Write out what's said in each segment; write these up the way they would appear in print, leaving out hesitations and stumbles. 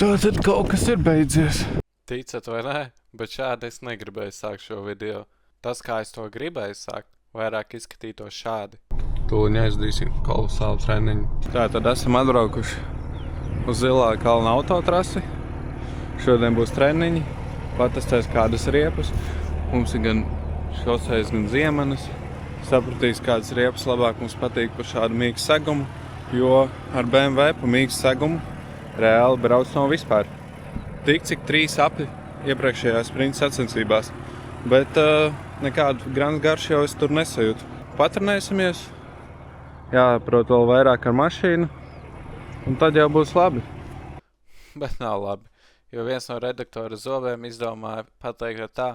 Tātad kaut kas ir beidzies. Ticat vai nē, bet šādi es negribēju sākt šo video. Tas, kā es to gribēju sākt, vairāk izskatītos šādi. Tūliņ aizdīsim kolosālu treniņu. Tātad esam atbraukuši uz Zilā kalna autotrasi. Šodien būs treniņi, patestēs kādas riepas. Mums ir gan šosejas, gan ziemenes. Sapratīs, kādas riepas labāk mums patīk par šādu mīgu segumu, jo ar BMW pa mīgu segumu reāli brauc nav vispār. Tik cik 3 apļi iepriekšējās sprinta sacensībās, bet nekādu grans garšu jau es tur nesajūtu. Patrenēsimies, jāprot vēl vairāk ar mašīnu, un tad jau būs labi. Bet nav labi, jo viens no redaktora zobiem izdomāja pateikt tā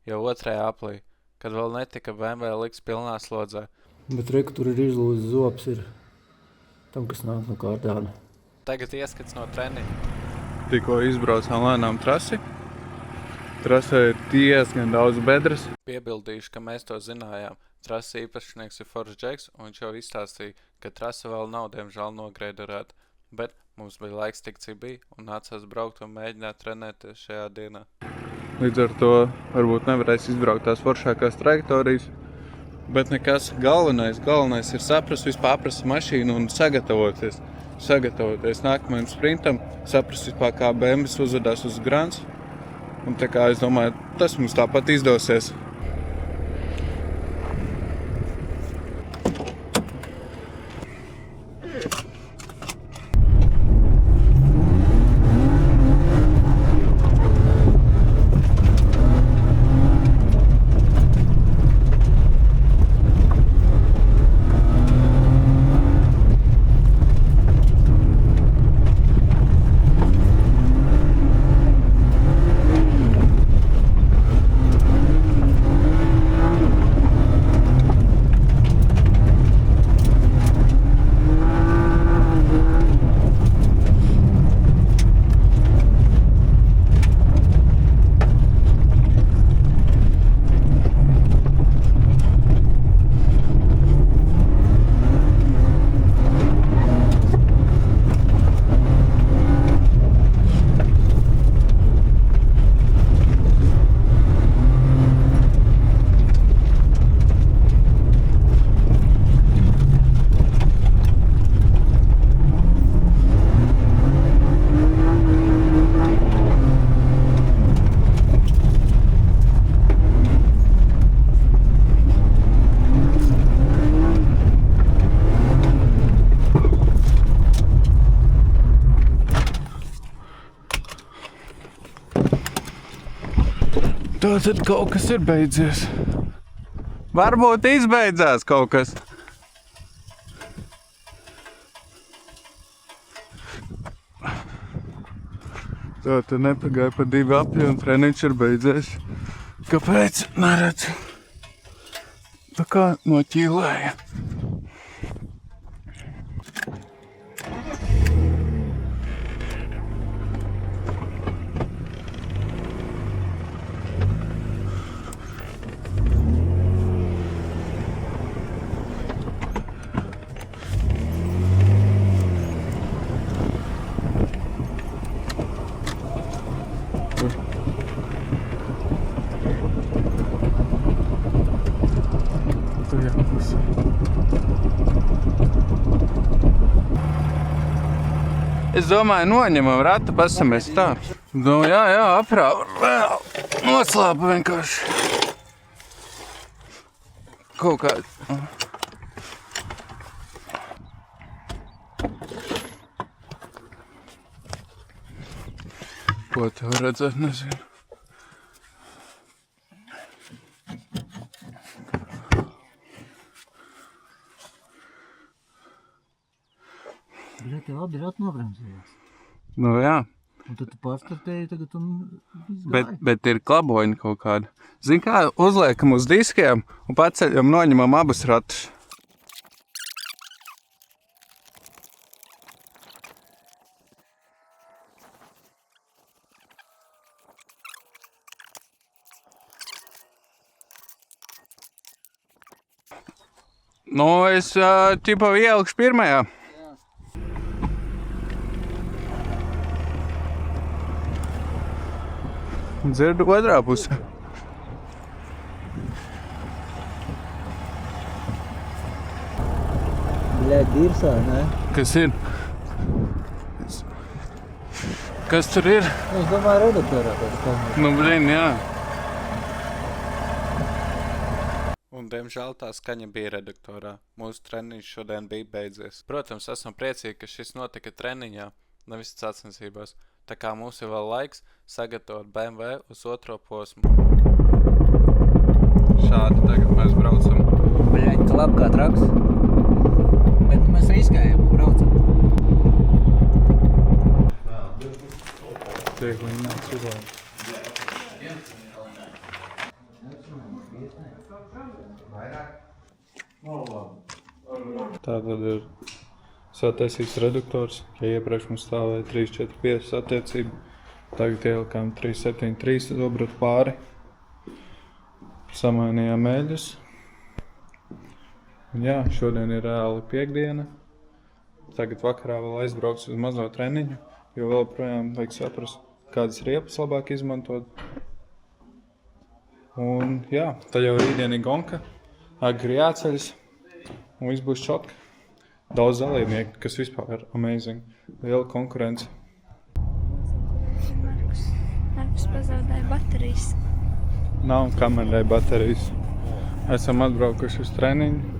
jau otrajā aplī, kad vēl netika BMW liks pilnā slodzē. Bet reku tur ir izlūzis zobs ir tam, kas nāk no kārdāna. Tagad ieskats no treniņa. Tikko izbraucām lēnām trasi. Trasē ir diezgan daudz bedres. Piebildīšu, ka mēs to zinājām. Trases īpašnieks ir Foršs Džeks, un viņš jau izstāstīja, ka trase vēl nav, diemžēl, nogreiderēta. Bet mums bija laiks tik, cik bija, un nācās braukt un mēģināt trenēties šajā dienā. Līdz ar to varbūt nevarēs izbraukt tās foršākās trajektorijas. Bet nekas galvenais ir saprast, vispār aprast mašīnu un sagatavoties nākamajam sprintam, saprast vispār, kā BMW uzvedās uz grants. Un tā kā es domāju, tas mums tāpat izdosies. Tātad kaut kas ir beidzies. Varbūt izbeidzās kaut kas. Tātad nepagāja pa 2 apļi un treniņš ir beidzies. Kāpēc? Neredzu. Tā kā noķīlēja. Es domāju, noņemam ratu, pasamies tā. Nu, jā, aprāva vēl. Noslāpa vienkārši. Kaut kā. Ko tev redzēt, nezinu. Tev abi rati nobremzējās. Nu jā. Un tad tu pārstartēji tagad un izgāji. Bet ir klaboņi kaut kādi. Zini kā, uzliekam uz diskiem un paceļam, noņemam abus ratus. Nu, es ķipa ielikšu pirmajā. Dzirdu otrā pusē. Bļaļ, dirsā, ne? Kas ir? Kas tur ir? Es domāju, redaktorā tāda kamera. Nu, blin, jā. Un, diemžēl, tā skaņa bija redaktorā. Mūsu treniņš šodien bija beidzies. Protams, esam priecīgi, ka šis notika treniņā, nevis sacensībās. Tā kā mums ir vēl laiks sagatavot BMW uz otro posmu. Šādi tagad mēs braucam. Bļaļ, klap kā traks. Bet nu mēs riskējam un braucam. Tiek līnāts uzlādīt. Tā tad ir sataisīts reduktors, ja iepriekš mums stāvēja 3,4,5 attiecība. Tagad ielikām 3,7,3 obratu pāri. Samainījām eļļus. Un jā, šodien ir reāli piekdiena. Tagad vakarā vēl aizbrauks uz mazo treniņu, jo vēl projām vajag saprast, kādas riepas labāk izmantot. Un jā, tad jau rītdien ir gonka, agri jāceļas un viss būs čotka. Daudz dalībnieku, kas vispār ir amazing. Liela konkurence. Markus pazaudēja baterijas. Nav kamerai baterijas. Esam atbraukuši uz treniņu.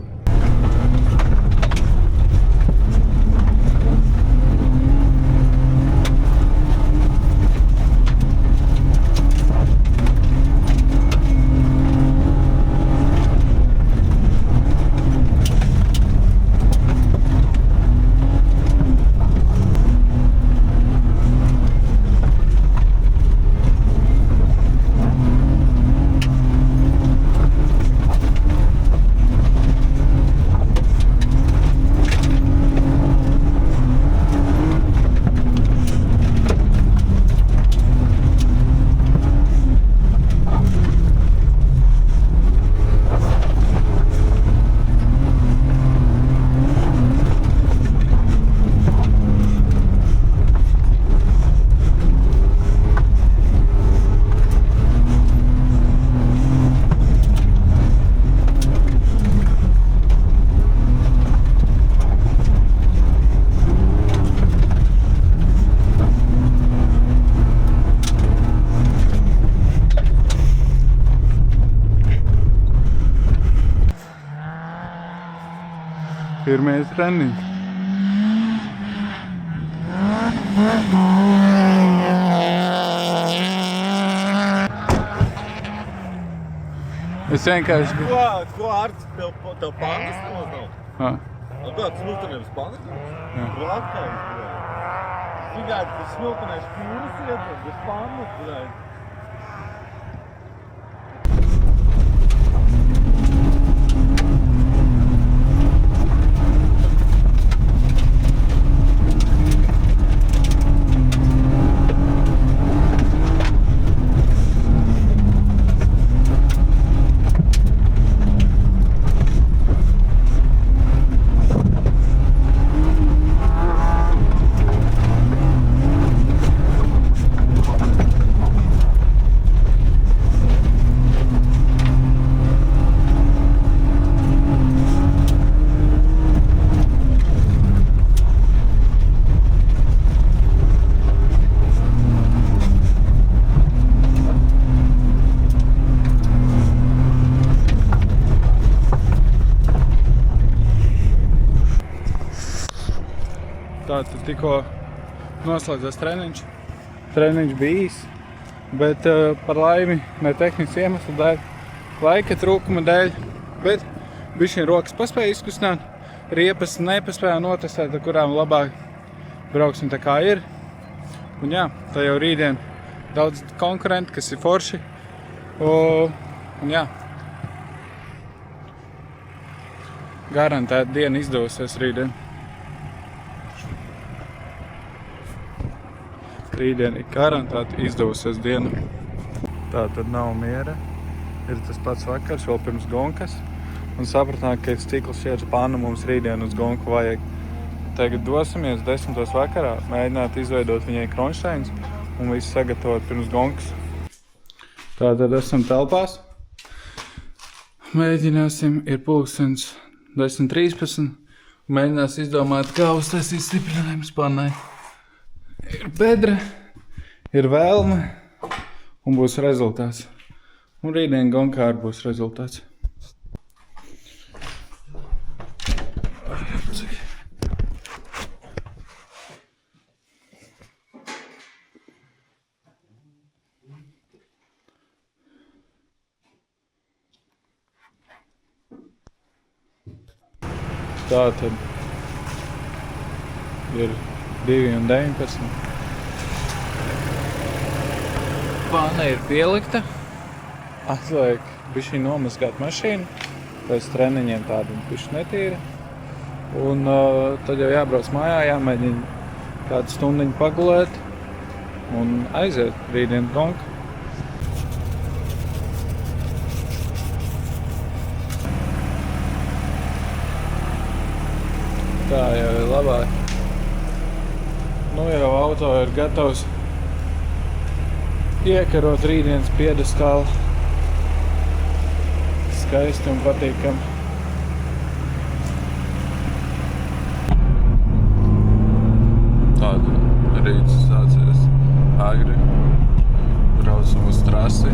Pirmie treniņi. Es vienkārši... Ko Arts tev pandas nemaz nav? Kāds smiltenēm pandas? Rakājs, bļaļ. Viņādi, ka smiltenēs pūras iet, bez pandas, bļaļ. Tātad tikko noslēdzās treniņš. Treniņš bija īs, bet par laimi ne tehnisku iemeslu dēļ, laika trūkuma dēļ, bet bišķiņ rokas paspēja izkustināt, riepas nepaspēja notestēt, ar kurām labāk brauksim tā kā ir. Un jā, tā jau rītdien daudz konkurenti, kas ir forši. Un jā, garantēta diena izdosies rītdien. Rītdien ir garantēti izdevusies diena. Tā tad nav miera. Ir tas pats vakars, vēl pirms gonkas. Un sapratām, ka cikls šķiet pānu mums rītdien uz gonku vajag. Tagad dosimies 10. vakarā, mēģināt izveidot viņai kronšteins un visu sagatavot pirms gonkas. Tātad esam telpās. Mēģināsim, ir pulkstens 10:13. Mēģinās izdomāt, kā uztaisīt stiprinājumu spannai. Ir bedre, ir vēlme un būs rezultāts. Un rītdien gonkārt būs rezultāts. Tātad ir 2:19. Vāna ir pielikta. Atliek bišķi nomazgāt mašīnu. Pēc treniņiem tādu bišķi netīra. Un tad jau jābrauc mājā, jāmēģina kādu stundiņu pagulēt un aiziet rītdien gonka. Tā jau ir labāk. Nu jau auto ir gatavs iekarot rītdienas piedestālu. Skaisti un patīkami. Tāda rīts sācies agri. Braucam uz trasi.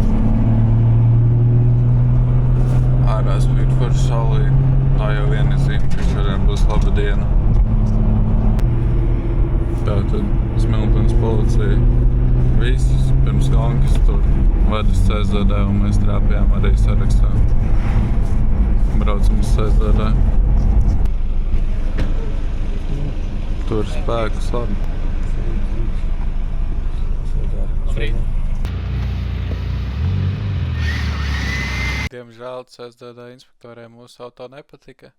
Ārā spīd forši saulīt. Tā jau viena zīme, ka šodien būs laba diena. Tātad Smiltenes policija visus pirms gonkas tur ved uz CSDD un mēs trāpījām arī sarakstā. Braucam uz CSDD. Tur spēkus labi. Diemžēl CSDD inspektoriem mūsu auto nepatika.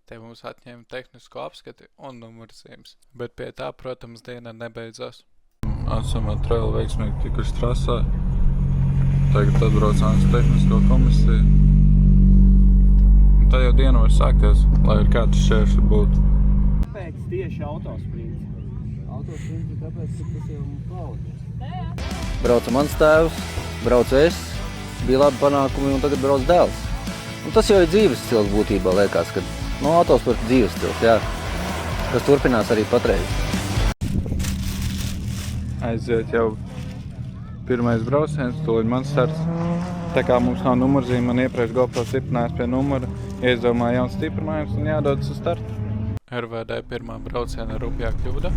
Te mums atņēma tehnisko apskati un numurzīmes. Bet pie tā, protams, diena nebeidzās. Esam ar trailu veiksmīgi tikuši trasā. Tagad atbraucām uz tehnisko komisiju. Tā jau diena var sākties, lai ir kāds šķēršļi būtu. Kāpēc tieši autosprints? Autosprints ir tāpēc, ka tas jau mums paudzes. Brauca mans tēvs, braucu es, bija labi panākumi un tagad brauc dēls. Un tas jau ir dzīves stils būtībā, liekas, ka autosports dzīves stils, jā, kas turpinās arī patreiz. Aiziet jau pirmais brauciens, tūliņ mans starts. Tā kā mums nav numurzīme, man iepriekš GoPro stiprinājās pie numura, ieizdomāja jauns stiprinājums un jādodas uz startu. RVD pirmā brauciena rupjā kļūda.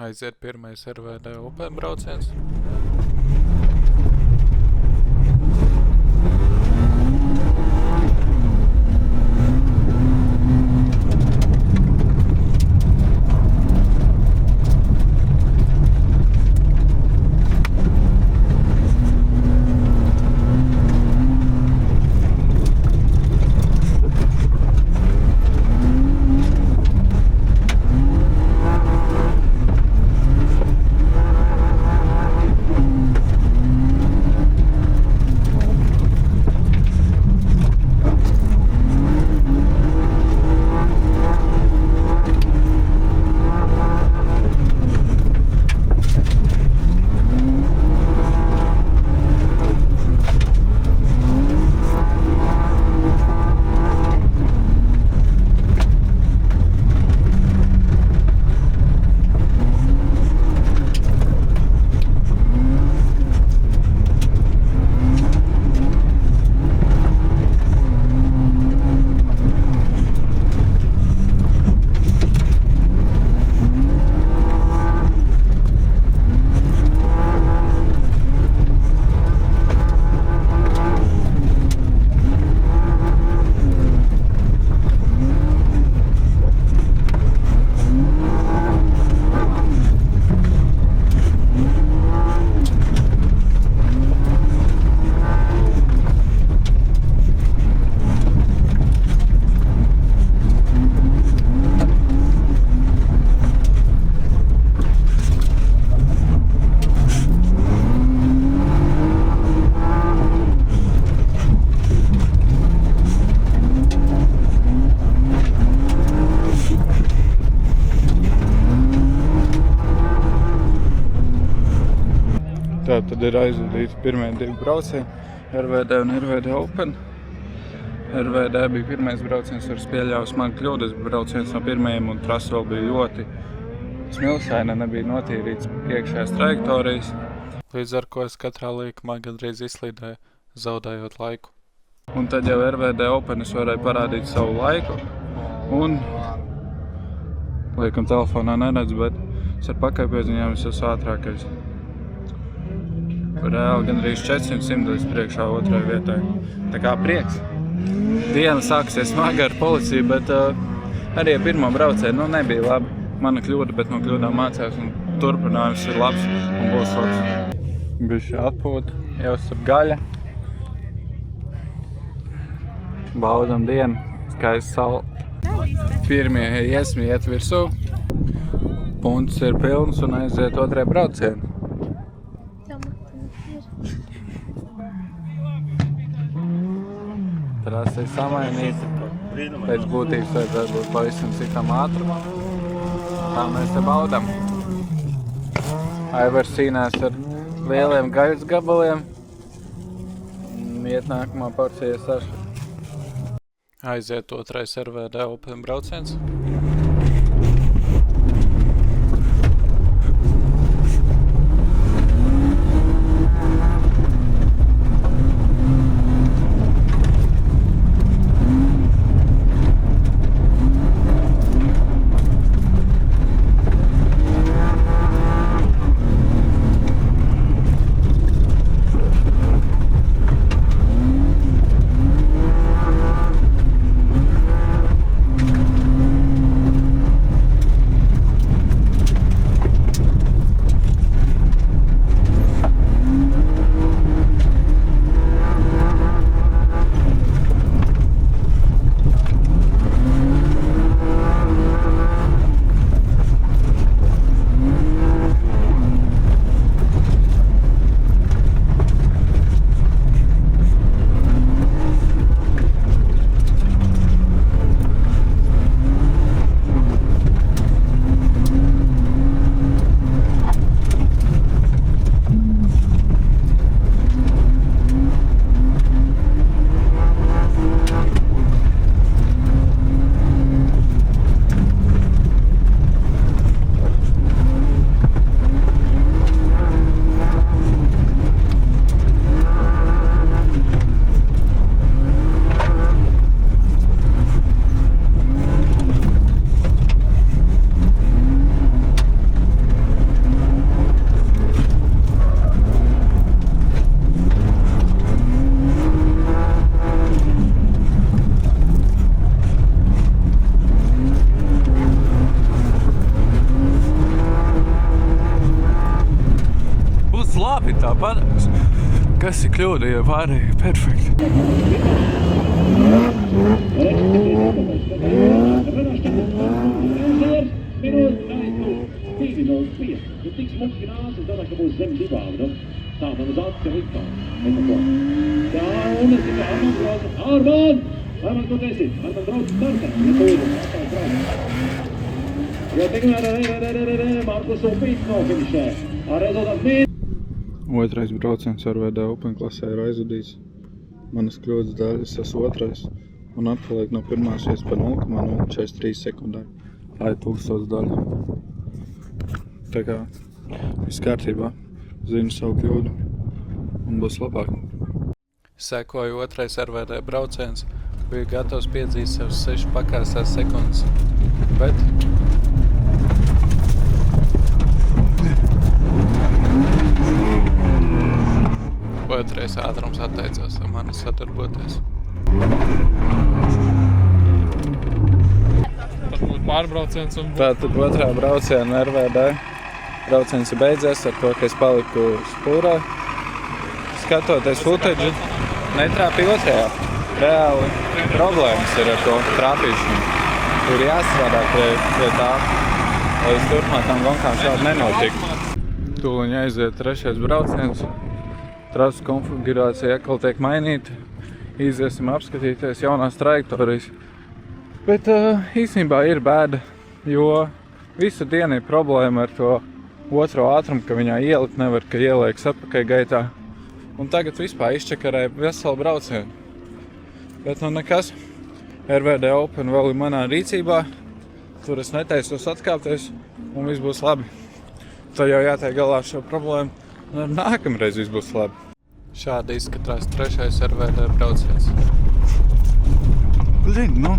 Aiziet pirmais RVD Open brauciens. Tā tad ir aizvadīti pirmie 2 braucieni, RVD un RVD Open. RVD bija pirmais brauciens, ar pieļauju smagu kļūdu, brauciens no pirmajiem un trasa vēl bija ļoti smilsaina, nebija notīrīts iekšējās trajektorijas. Līdz ar ko es katrā līkumā gandrīz izslīdēju, zaudējot laiku. Un tad jau RVD Open es varēju parādīt savu laiku un, liekam, telefonā neredz, bet es ar pakaļpieziņām es esmu ātrākais. Reāli gandrīz 400 simtdaļas priekšā otrai vietai. Tā kā prieks. Diena sāksies smagi ar policiju, bet arī pirmo braucienu nebija labi. Mana kļūda, bet no kļūdām mācījās un turpinājums ir labs un būs labs. Bišķi atpūta, jāuzsap gaļa. Baudam dienu, skaista saule. Pirmie iesmi iet virsū. Punts ir pilns un aiziet otrai braucienu. Trasa ir samainīta. Pēc būtības vajadzētu būt pavisam citam ātrumam. Tā mēs te baudam. Aivars cīnās ar lieliem gaļas gabaliem. Iet nākamā porcija Saša. Aiziet otrais RVD Open brauciens. Tāpat, kas ir kļūda, ja pārējie ir perfekti. Otrais brauciens RVD Open klasē ir aizvadīts. Manas kļūdas dēļ es esmu otrais un atpaliek no pirmās vietas par 0,043 sekundēm. Tā ir 1000 daļa. Tā kā viss kārtībā, zinu savu kļūdu un būs labāk. Sekoja otrais RVD brauciens, biju gatavs piedzīt sev 6 pakāstās sekundes, bet otrais ātrums atteicās ar mani sadarboties. Tas būtu pārbrauciens un... Tātad otrā brauciena RVD brauciens ir beidzies ar to, ka es paliku spūrā. Skatoties footage, netrāpīju otrajā. Reāli problēmas ir ar to trāpīšanu. Ir jāstrādā pie tā, lai uz turpmākām gonkām šādi nenotiktu. Tūliņ aiziet trešais brauciens. Trasu konfigurācija atkal tiek mainīta. Iziesim apskatīties jaunās trajektorijas. Bet īstenībā ir bēda, jo visu dienu ir problēma ar to otro ātrumu, ka viņā ielikt nevar, ka ieliekas atpakaļ gaitā. Un tagad vispār izčakarēja veselu braucienu. Bet nu nekas, RVD Open vēl ir manā rīcībā, tur es netaisos atkāpties un viss būs labi. Tad jau jātiek galā ar šo problēmu un ar nākamreiz viss būs labi. Šādi izskatās 3. RVD brauciens. Blin, nu.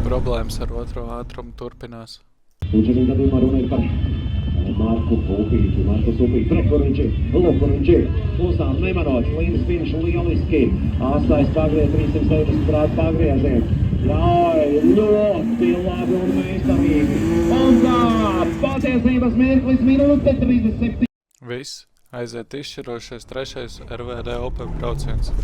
Problēmas ar otro ātrumu turpinās. Ucenică marone par Marku Pupīti, Marku Supīti, Prekoriņģi, Lukuriņģi, Klusām Nemarots, līdz finišu lieliski, Astais pagrie 370 grādu pagrieziens, ļauj ļoti labi un meistarīgi, un tā, patiesības mirklis minūte 37. Viss, aiziet izšķirošais 3. RVD Open brauciens.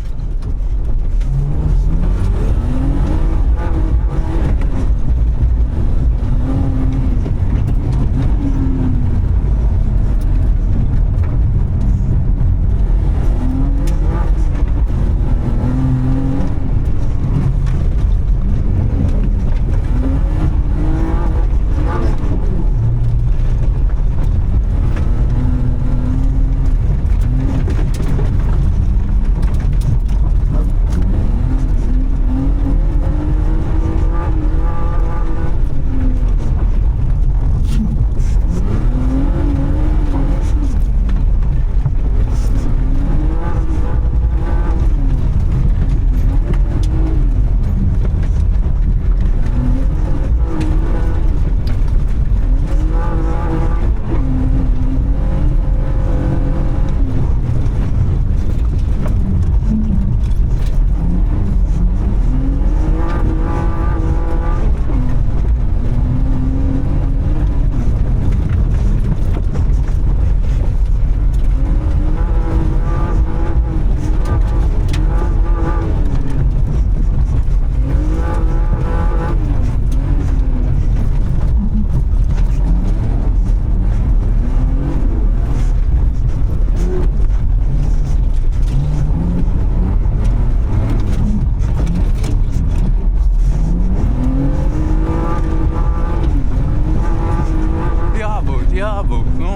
Jābūt, nu.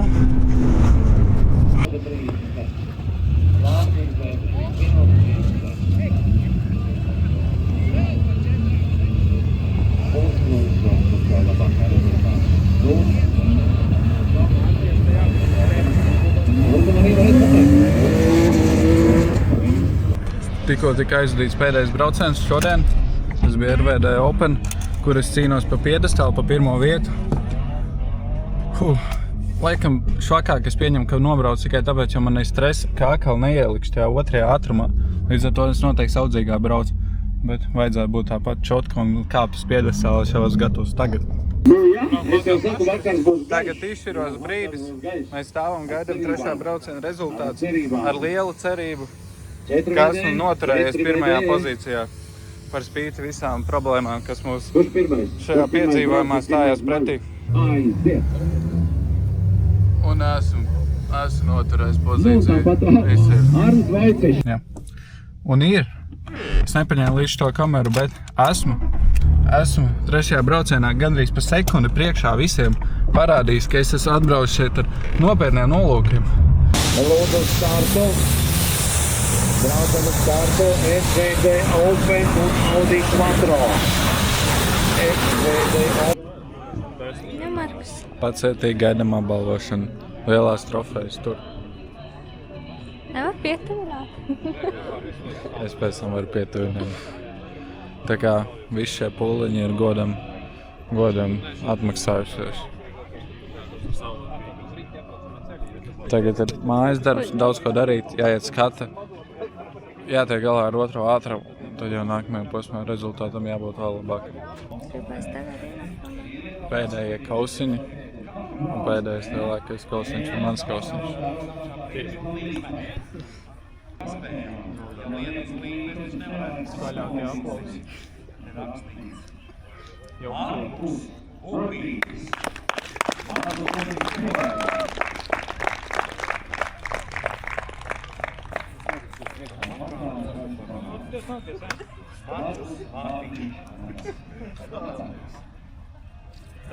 Tikko tika aizdīts pēdējais brauciens šodien. Tas bija RVD Open, kur es cīnos pa piedestālu, pa pirmo vietu. Laikam švakāk es pieņemu, ka nobraucu tikai tāpēc, jo man ir stresa, ka atkal neielikšu tajā otrajā ātrumā. Līdz ar to es noteikti saudzīgā braucu. Bet vajadzētu būt tāpat čotka un kāpt uz piedestālu, es jau esmu gatavs tagad. Tagad izšķiros brīdis. Mēs stāvam gaidām 3. brauciena rezultāts ar lielu cerību, ka esmu noturējies pirmajā pozīcijā par spīti visām problēmām, kas mums šajā piedzīvojumā stājās pretī. Un esmu noturējis pozīciju. Jā. Un ir. Es nepaņēmu līdz to kameru, bet esmu 3. braucienā gandrīz pa sekundi priekšā visiem parādījis, ka es esmu atbraucis šeit ar nopietniem nolūkiem. Lūdzu startu. Braucam uz startu. RVD Open un Audi Quattro. RVD Open. Ja, Markus. Pacietīgi gaidām apbalvošanu. Lielās trofejas tur. Nevar pietuvināt. Es pēc tam varu pietuvināt. Tā kā visi šie pūliņi ir godam atmaksājušies. Tagad ir mājas darbs, daudz ko darīt, jāiet skata, jātiek galā ar otro ātrumu, tad jau nākamajam posmā rezultātam jābūt vēl labākam. Pēdējie kausiņi, un pēdējais lielākais kausiņš ir mans kausiņš. Skaļākie aplausi.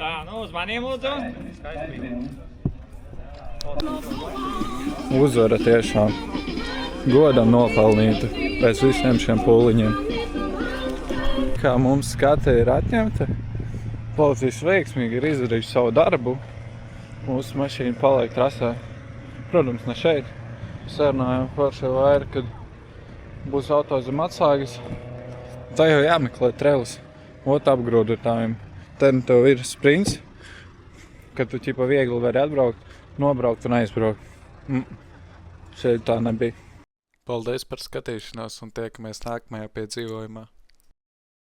Tā, nu uz maniem lūdzu. Uzvara tiešām godam nopelnīta pēc visiem šiem pūliņiem. Kā mums skata ir atņemta, policijas veiksmīgi ir izdarījuši savu darbu. Mūsu mašīna paliek trasē. Protams, ne šeit. Sarunājām par šo vairi, kad būs auto zem atsāgas. Tā jau jāmeklē trelis. Apgrūdotājiem. Te nu tev ir sprints, kad tu ķipa viegli vari atbraukt, nobraukt un aizbraukt. Šeit tā nebija. Paldies par skatīšanos un tiekamies nākamajā piedzīvojumā.